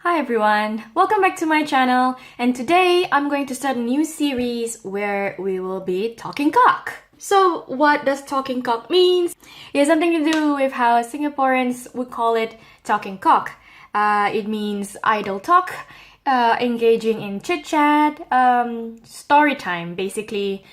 Hi everyone, welcome back to my channel, and today I'm going to start a new series where we will be talking cock. So what does talking cock mean? It has something to do with how Singaporeans would call it talking cock. It means idle talk, engaging in chit-chat, story time basically.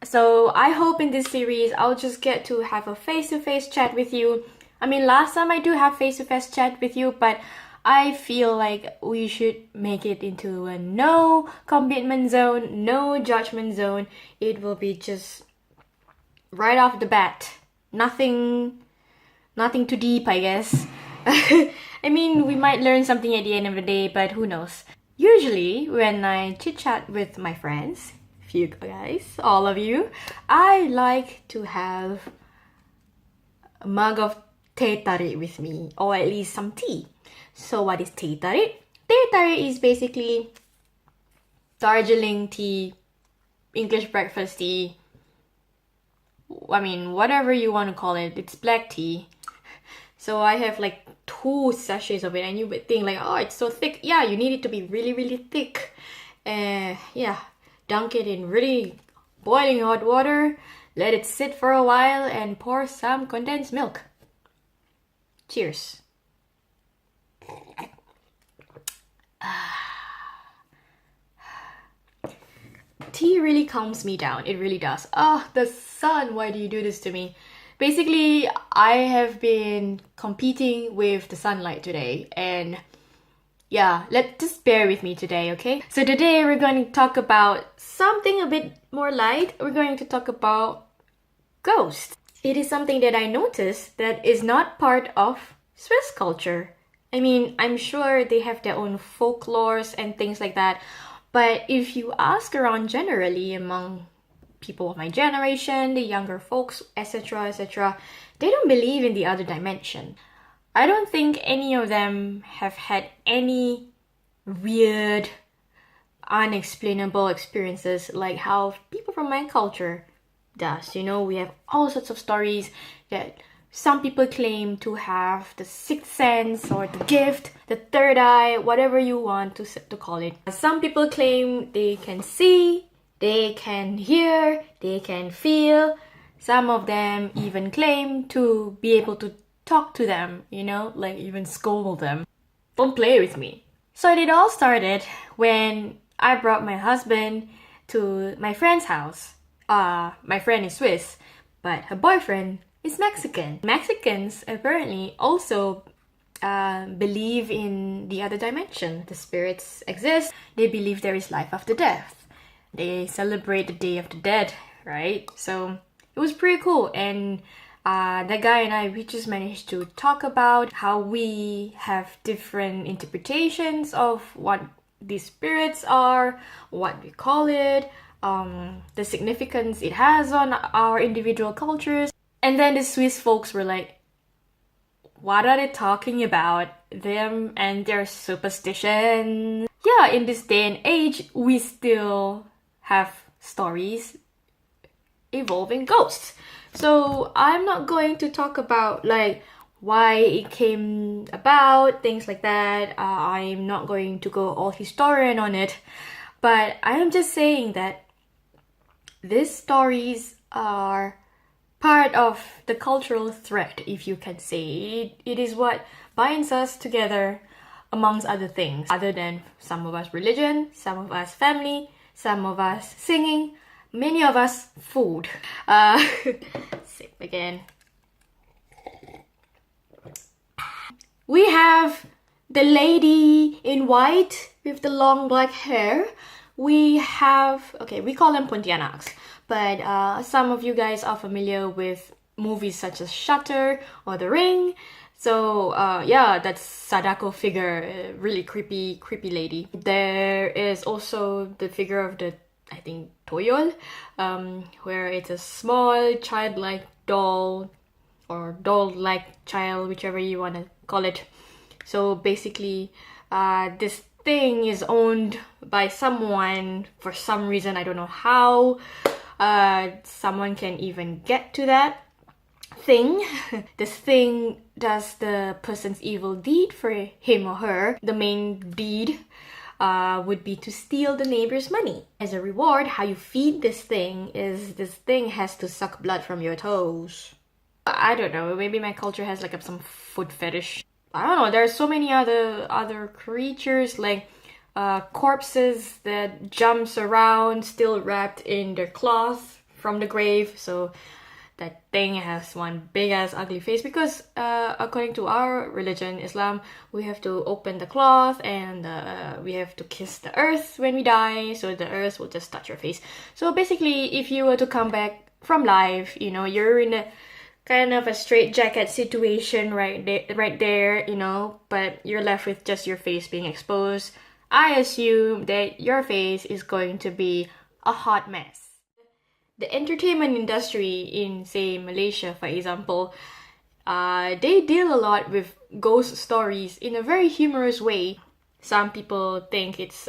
So I hope in this series I'll just get to have a face-to-face chat with you. I mean, last time I do have face-to-face chat with you, but I feel like we should make it into a no commitment zone, no judgment zone. It will be just right off the bat. Nothing too deep, I guess. I mean, we might learn something at the end of the day, but who knows. Usually, when I chit-chat with my friends, you guys, all of you, I like to have a mug of teh tarik with me, or at least some tea. So what is teh tarik? Teh tarik is basically Darjeeling tea, English breakfast tea. I mean, whatever you want to call it, it's black tea. So I have like 2 sachets of it, and you would think like, oh, it's so thick. Yeah, you need it to be really, really thick. Yeah, dunk it in really boiling hot water, let it sit for a while, and pour some condensed milk. Cheers. Tea really calms me down. It really does. Oh, the sun, why do you do this to me? Basically, I have been competing with the sunlight today, and yeah, just bear with me today, okay? So today we're going to talk about something a bit more light. We're going to talk about ghosts. It is something that I noticed that is not part of Swiss culture. I mean, I'm sure they have their own folklores and things like that. But if you ask around generally among people of my generation, the younger folks, etc., they don't believe in the other dimension. I don't think any of them have had any weird, unexplainable experiences like how people from my culture does. You know, we have all sorts of stories that some people claim to have the sixth sense or the gift, the third eye, whatever you want to call it. Some people claim they can see, they can hear, they can feel. Some of them even claim to be able to talk to them, you know, like even scold them. Don't play with me. So it all started when I brought my husband to my friend's house. My friend is Swiss, but her boyfriend is Mexican. Mexicans apparently also believe in the other dimension. The spirits exist. They believe there is life after death. They celebrate the Day of the Dead, right? So it was pretty cool. And that guy and I, we just managed to talk about how we have different interpretations of what these spirits are, what we call it, the significance it has on our individual cultures. And then the Swiss folks were like, what are they talking about? Them and their superstitions. Yeah, in this day and age, we still have stories involving ghosts. So I'm not going to talk about like why it came about, things like that. I'm not going to go all historian on it. But I am just saying that these stories are part of the cultural thread, if you can say. It is what binds us together amongst other things, other than some of us religion, some of us family, some of us singing, many of us food. Sip again. We have the lady in white with the long black hair. We have, okay, we call them Pontianaks, but some of you guys are familiar with movies such as Shutter or The Ring. So yeah, that's Sadako figure, really creepy lady. There is also the figure of the, I think, Toyol, where it's a small childlike doll or doll-like child, whichever you want to call it. So basically, this thing is owned by someone for some reason. I don't know how someone can even get to that thing. This thing does the person's evil deed for him or her. The main deed would be to steal the neighbor's money. As a reward, how you feed this thing is this thing has to suck blood from your toes. I don't know, maybe my culture has like some food fetish. I don't know, there are so many other creatures like corpses that jumps around still wrapped in their cloth from the grave. So that thing has one big ass ugly face because according to our religion, Islam, we have to open the cloth and we have to kiss the earth when we die, so the earth will just touch your face. So basically, if you were to come back from life, you know, you're in a kind of a straitjacket situation right there, you know, but you're left with just your face being exposed. I assume that your face is going to be a hot mess. The entertainment industry in, say, Malaysia, for example, they deal a lot with ghost stories in a very humorous way. Some people think it's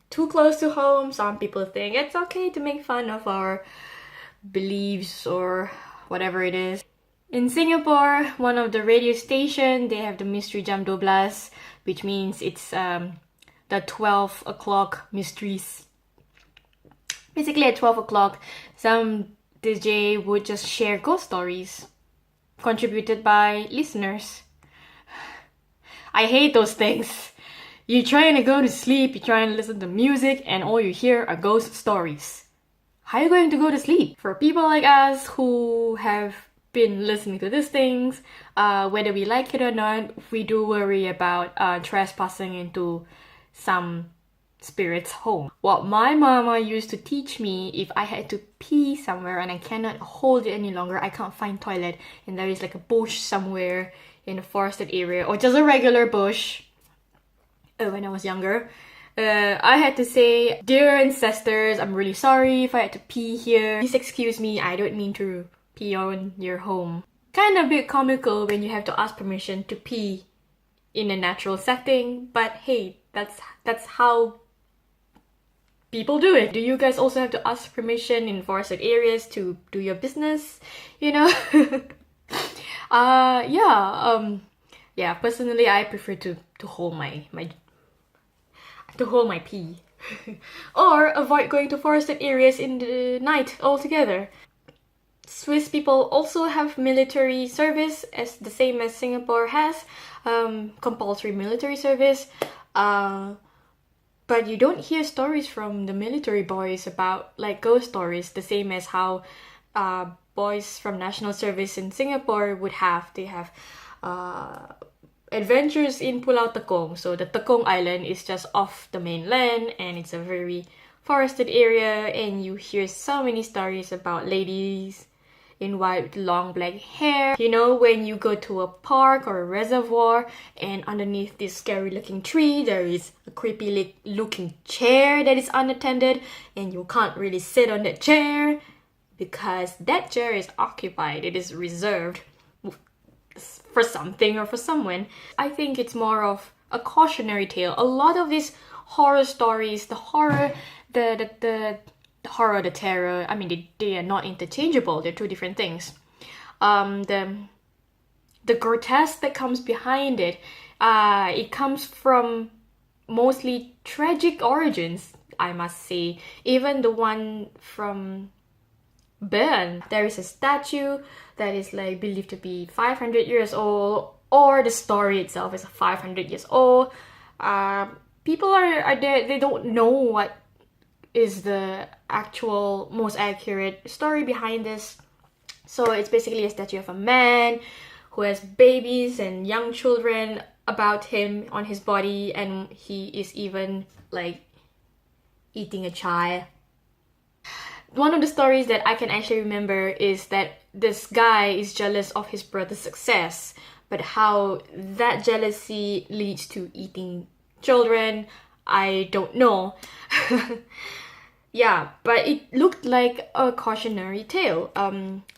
too close to home. Some people think it's okay to make fun of our beliefs or whatever it is. In Singapore, one of the radio station, they have the Mystery Jam 12, which means it's the 12 o'clock mysteries. Basically at 12 o'clock, some DJ would just share ghost stories contributed by listeners. I hate those things. You're trying to go to sleep, you're trying to listen to music, and all you hear are ghost stories. How are you going to go to sleep? For people like us who have been listening to these things, whether we like it or not, we do worry about trespassing into some spirit's home. What my mama used to teach me, if I had to pee somewhere and I cannot hold it any longer, I can't find toilet, and there is like a bush somewhere in a forested area or just a regular bush, when I was younger, I had to say, "Dear ancestors, I'm really sorry if I had to pee here. Please excuse me, I don't mean to pee on your home." Kind of a bit comical when you have to ask permission to pee in a natural setting, but hey, that's how people do it. Do you guys also have to ask permission in forested areas to do your business? You know? Yeah, personally I prefer to hold my pee. Or avoid going to forested areas in the night altogether. Swiss people also have military service, as the same as Singapore has, compulsory military service. But you don't hear stories from the military boys about like ghost stories, the same as how boys from national service in Singapore would have. They have adventures in Pulau Tekong. So the Tekong Island is just off the mainland and it's a very forested area, and you hear so many stories about ladies in white with long black hair. You know, when you go to a park or a reservoir and underneath this scary looking tree there is a creepy looking chair that is unattended, and you can't really sit on that chair because that chair is occupied. It is reserved for something or for someone. I think it's more of a cautionary tale. A lot of these horror stories, the horror, the horror, the terror, I mean, they are not interchangeable. They're two different things. The grotesque that comes behind it, it comes from mostly tragic origins, I must say. Even the one from Bern, there is a statue that is like believed to be 500 years old, or the story itself is 500 years old. People are there, they don't know what is the actual most accurate story behind this. So it's basically a statue of a man who has babies and young children about him on his body, and he is even like eating a child. One of the stories that I can actually remember is that this guy is jealous of his brother's success, but how that jealousy leads to eating children, I don't know. Yeah, but it looked like a cautionary tale.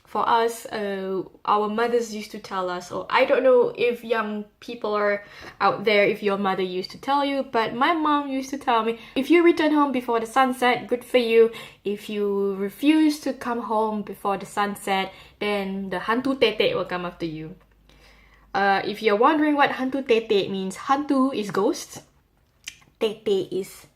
For us, our mothers used to tell us, or I don't know if young people are out there, if your mother used to tell you, but my mom used to tell me, if you return home before the sunset, good for you. If you refuse to come home before the sunset, then the hantu tete will come after you. If you're wondering what hantu tete means, hantu is ghosts, tete is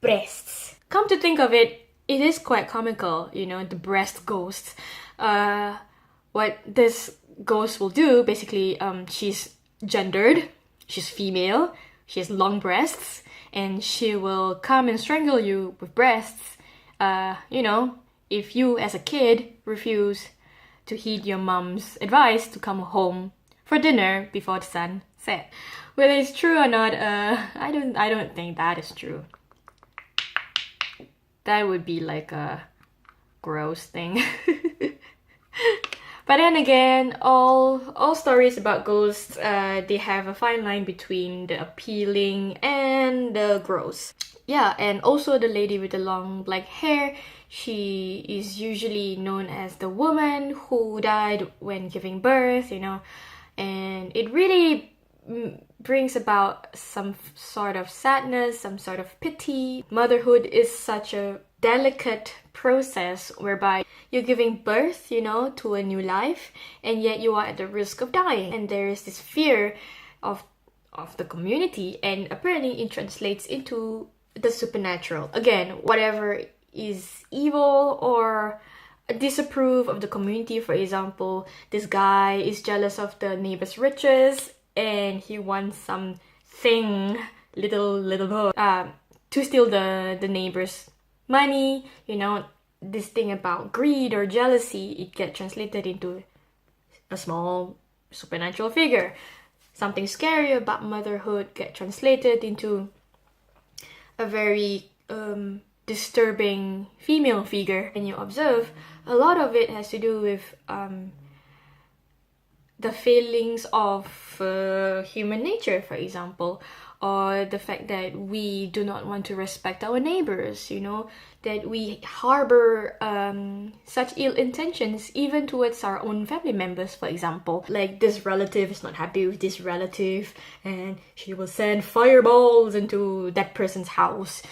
breasts. Come to think of it, it is quite comical, you know, the breast ghosts. What this ghost will do, basically, she's gendered, she's female, she has long breasts, and she will come and strangle you with breasts. You know, if you as a kid refuse to heed your mom's advice to come home for dinner before the sun set. Whether it's true or not, I don't think that is true. That would be like a gross thing. But then again, all stories about ghosts, they have a fine line between the appealing and the gross. Yeah, and also the lady with the long black hair, she is usually known as the woman who died when giving birth, you know, and it really brings about some sort of sadness, some sort of pity. Motherhood is such a delicate process whereby you're giving birth, you know, to a new life, and yet you are at the risk of dying. And there is this fear of the community, and apparently it translates into the supernatural. Again, whatever is evil or disapprove of the community. For example, this guy is jealous of the neighbor's riches and he wants something little to steal the neighbor's money. You know, this thing about greed or jealousy, it gets translated into a small supernatural figure. Something scary about motherhood get translated into a very disturbing female figure. And you observe a lot of it has to do with the feelings of human nature, for example, or the fact that we do not want to respect our neighbors, you know, that we harbor such ill intentions even towards our own family members, for example. Like, this relative is not happy with this relative and she will send fireballs into that person's house.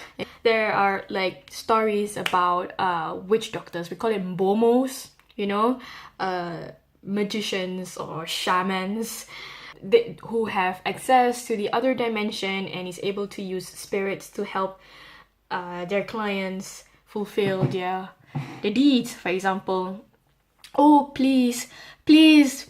There are like stories about witch doctors, we call it mbomos, you know, magicians or shamans who have access to the other dimension and is able to use spirits to help their clients fulfill their deeds. For example, oh please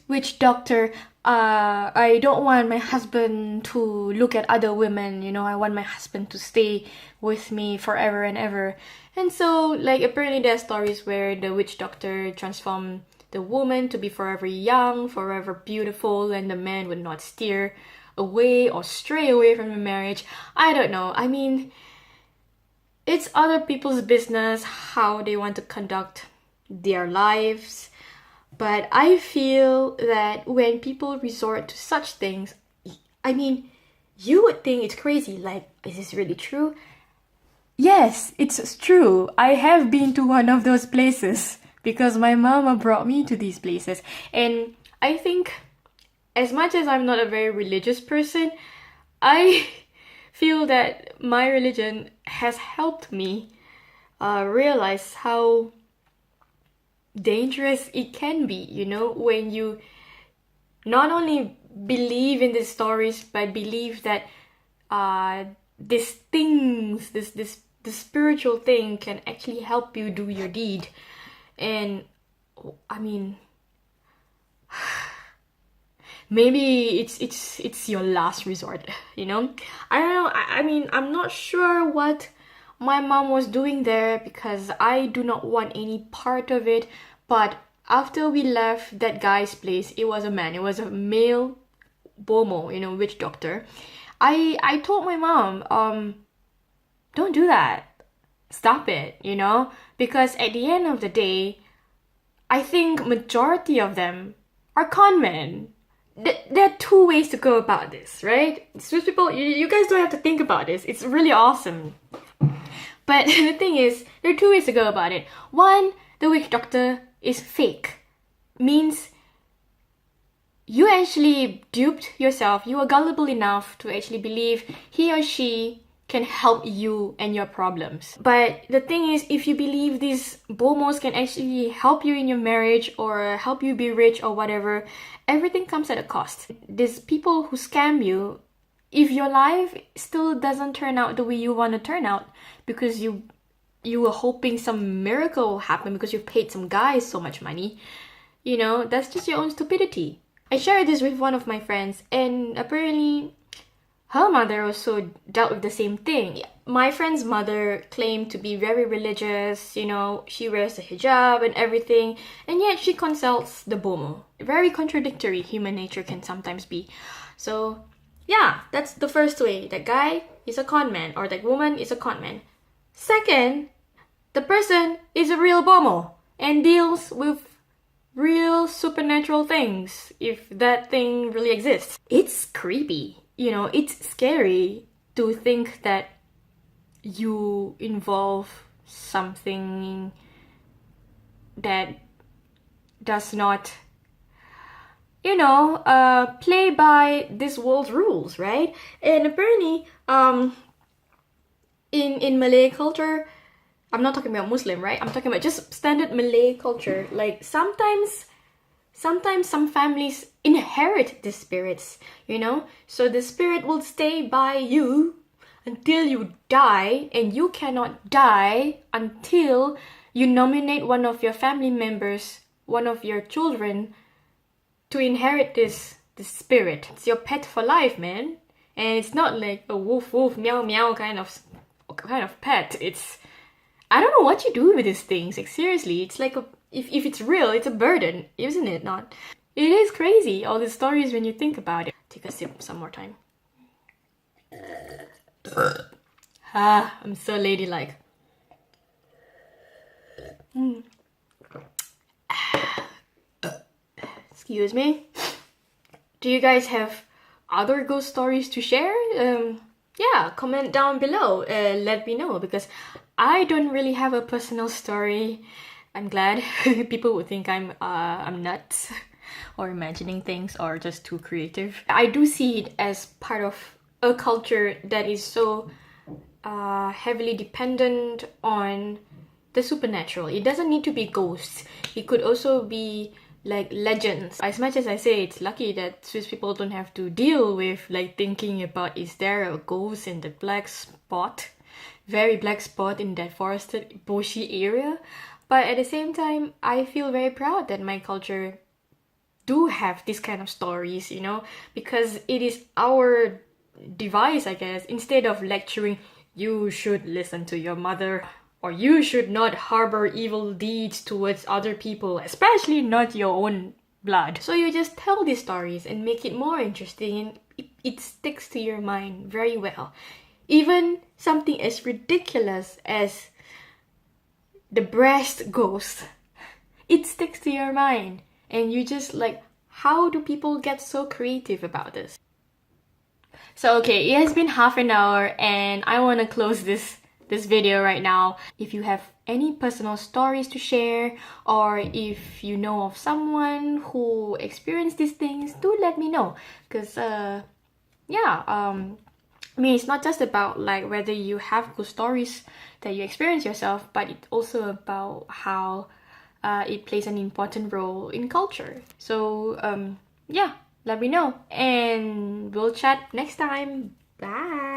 witch doctor, I don't want my husband to look at other women, you know, I want my husband to stay with me forever and ever. And so, like, apparently there are stories where the witch doctor transformed the woman to be forever young, forever beautiful, and the man would not steer away or stray away from the marriage. I don't know. I mean, it's other people's business how they want to conduct their lives. But I feel that when people resort to such things, I mean, you would think it's crazy. Like, is this really true? Yes, it's true. I have been to one of those places, because my mama brought me to these places. And I think, as much as I'm not a very religious person, I feel that my religion has helped me realize how dangerous it can be, you know, when you not only believe in these stories, but believe that these things, this spiritual thing can actually help you do your deed. And I mean, maybe it's your last resort, you know? I don't know. I mean, I'm not sure what my mom was doing there because I do not want any part of it. But after we left that guy's place, it was a man. It was a male bomo, you know, witch doctor. I told my mom, don't do that. Stop it, you know? Because at the end of the day, I think majority of them are con men. There are two ways to go about this, right? Swiss people, you guys don't have to think about this. It's really awesome. But the thing is, there are two ways to go about it. One, the witch doctor is fake. Means you actually duped yourself. You were gullible enough to actually believe he or she can help you and your problems. But the thing is, if you believe these bomos can actually help you in your marriage or help you be rich or whatever, everything comes at a cost. These people who scam you, if your life still doesn't turn out the way you want to turn out because you were hoping some miracle will happen because you paid some guys so much money, you know, that's just your own stupidity. I shared this with one of my friends, and apparently her mother also dealt with the same thing. My friend's mother claimed to be very religious, you know, she wears a hijab and everything, and yet she consults the bomo. Very contradictory human nature can sometimes be. So yeah, that's the first way. That guy is a con man, or that woman is a con man. Second, the person is a real bomo and deals with real supernatural things, if that thing really exists. It's creepy. You know, it's scary to think that you involve something that does not, you know, play by this world's rules, right? And apparently, in Malay culture, I'm not talking about Muslim, right? I'm talking about just standard Malay culture. Like sometimes some families inherit the spirits, you know? So the spirit will stay by you until you die, and you cannot die until you nominate one of your family members, one of your children, to inherit this spirit. It's your pet for life, man. And it's not like a woof woof meow meow kind of pet. It's, I don't know what you do with these things. Like seriously, it's like if it's real, it's a burden, isn't it? Not. It is crazy, all these stories when you think about it. Take a sip some more time. I'm so ladylike. Excuse me. Do you guys have other ghost stories to share? Yeah, comment down below. Let me know, because I don't really have a personal story. I'm glad. People would think I'm nuts or imagining things or just too creative. I do see it as part of a culture that is so heavily dependent on the supernatural. It doesn't need to be ghosts. It could also be like legends. As much as I say it's lucky that Swiss people don't have to deal with like thinking about, is there a ghost in the black spot, very black spot in that forested bushy area. But at the same time, I feel very proud that my culture do have this kind of stories, you know, because it is our device, I guess. Instead of lecturing, you should listen to your mother, or you should not harbor evil deeds towards other people, especially not your own blood. So you just tell these stories and make it more interesting, and it sticks to your mind very well. Even something as ridiculous as the breast ghost, it sticks to your mind, and you just like, how do people get so creative about this? So okay, it has been half an hour and I want to close this video right now. If you have any personal stories to share, or if you know of someone who experienced these things, do let me know, because yeah, I mean, it's not just about like whether you have good stories that you experience yourself, but it's also about how it plays an important role in culture. So yeah, let me know, and we'll chat next time. Bye.